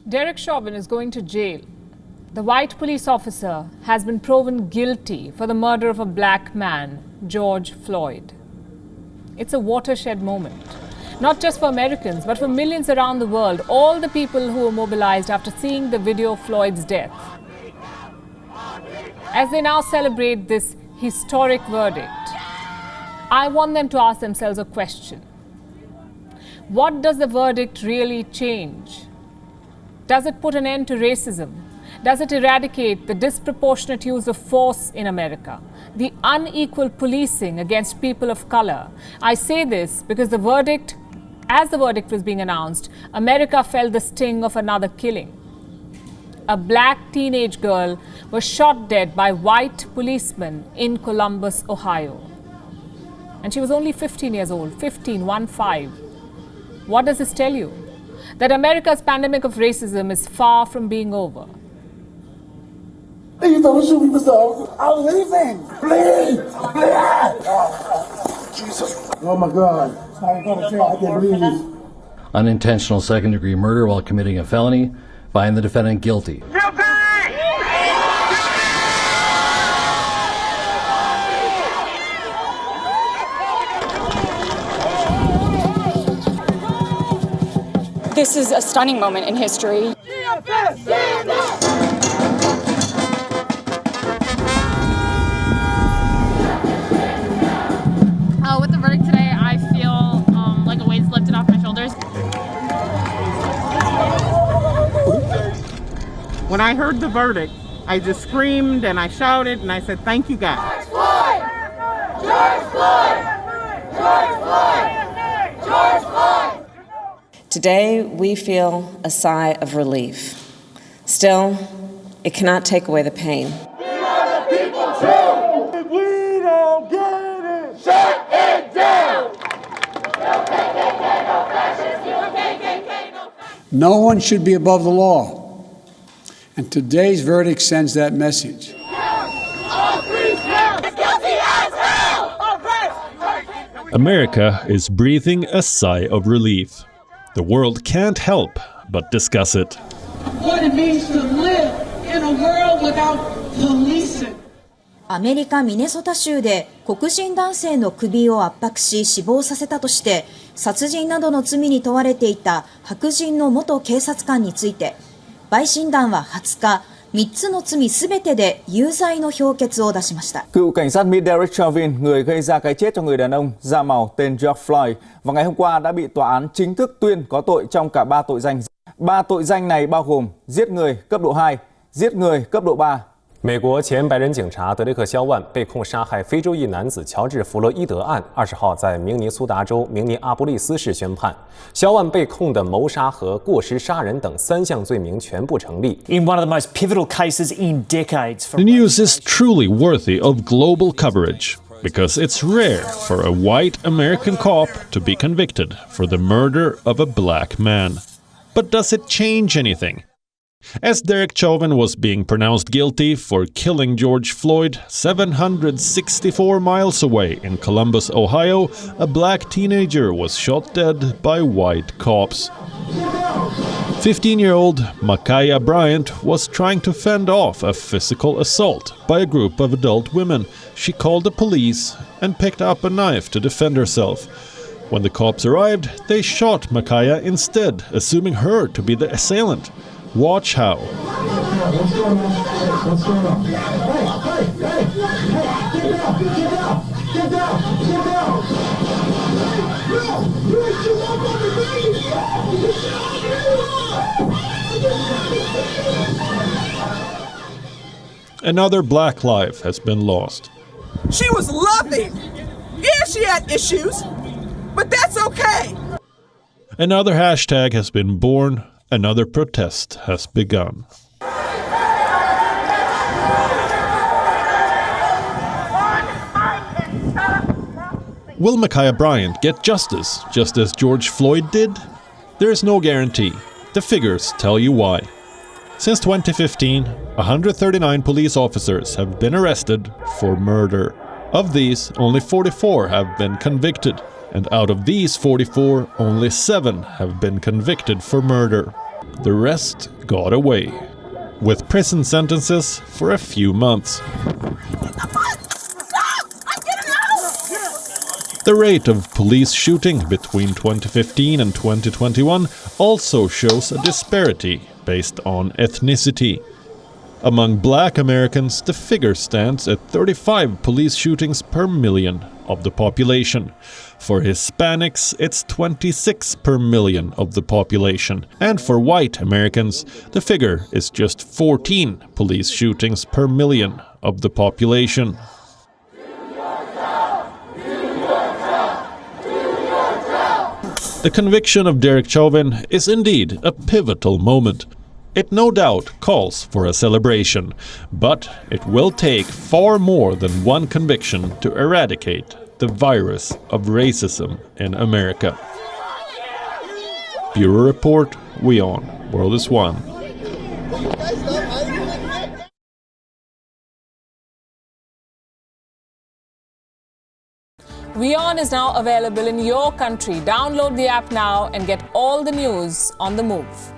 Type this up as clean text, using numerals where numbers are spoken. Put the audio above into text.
Derek Chauvin is going to jail. The white police officer has been proven guilty for the murder of a black man, George Floyd. It's a watershed moment, not just for Americans, but for millions around the world, all the people who were mobilized after seeing the video of Floyd's death. As they now celebrate this historic verdict, I want them to ask themselves a question. What does the verdict really change? Does it put an end to racism? Does it eradicate the disproportionate use of force in America? The unequal policing against people of color? I say this because as the verdict was being announced, America felt the sting of another killing. A black teenage girl was shot dead by white policemen in Columbus, Ohio. And she was only 15 years old, 15. What does this tell you? That America's pandemic of racism is far from being over. You don't shoot me, Mr. Officer. I was leaving. Please. Jesus. Oh my God. I can't believe this. Unintentional second-degree murder while committing a felony. Find the defendant guilty. Guilty! This is a stunning moment in history. With the verdict today, I feel like a weight's lifted off my shoulders. When I heard the verdict, I just screamed and I shouted and I said, thank you, God. George Floyd! George Floyd! George Floyd! George Floyd! Today, we feel a sigh of relief. Still, it cannot take away the pain. We are the people too! If we don't get it, shut it down! No KKK, no fascists, no KKK, no fascists. No one should be above the law. And today's verdict sends that message. America is breathing a sigh of relief. The world can't help but discuss it. What it means to live in a world without policing. アメリカ・ミネソタ州で黒人男性の首を圧迫し死亡させたとして殺人などの罪に問われていた白人の元警察官について陪審団は20日3つの罪すべてで有罪の評決を出しました。 Cựu cảnh sát Mỹ Derek Chauvin, người gây ra cái chết cho người đàn ông da màu tên George Floyd, vào ngày hôm qua đã bị tòa án chính thức tuyên có tội trong cả 3 tội danh. 3 tội danh này bao gồm giết người cấp độ 2, giết người cấp độ 3. 美国前白人警察德雷克·肖万被控杀害非洲裔男子乔治·弗洛伊德案，20号在明尼苏达州明尼阿波利斯市宣判。肖万被控的谋杀和过失杀人等3项罪名全部成立。In one of the most pivotal cases in decades. The news is truly worthy of global coverage, because it's rare for a white American cop to be convicted for the murder of a black man. But does it change anything? As Derek Chauvin was being pronounced guilty for killing George Floyd 764 miles away in Columbus, Ohio, a black teenager was shot dead by white cops. 15-year-old Ma'Khia Bryant was trying to fend off a physical assault by a group of adult women. She called the police and picked up a knife to defend herself. When the cops arrived, they shot Ma'Khia instead, assuming her to be the assailant. Watch how. Another black life has been lost. She was loving. Yeah, she had issues, but that's okay. Another hashtag has been born. Another protest has begun. Will Ma'Khia Bryant get justice, just as George Floyd did? There is no guarantee. The figures tell you why. Since 2015, 139 police officers have been arrested for murder. Of these, only 44 have been convicted. And out of these 44, only 7 have been convicted for murder. The rest got away, with prison sentences for a few months. The rate of police shooting between 2015 and 2021 also shows a disparity based on ethnicity. Among black Americans, the figure stands at 35 police shootings per million of the population. For Hispanics, it's 26 per million of the population. And for white Americans, the figure is just 14 police shootings per million of the population. The conviction of Derek Chauvin is indeed a pivotal moment. It no doubt calls for a celebration, but it will take far more than one conviction to eradicate the virus of racism in America. Bureau Report, WION, World is One. WION is now available in your country. Download the app now and get all the news on the move.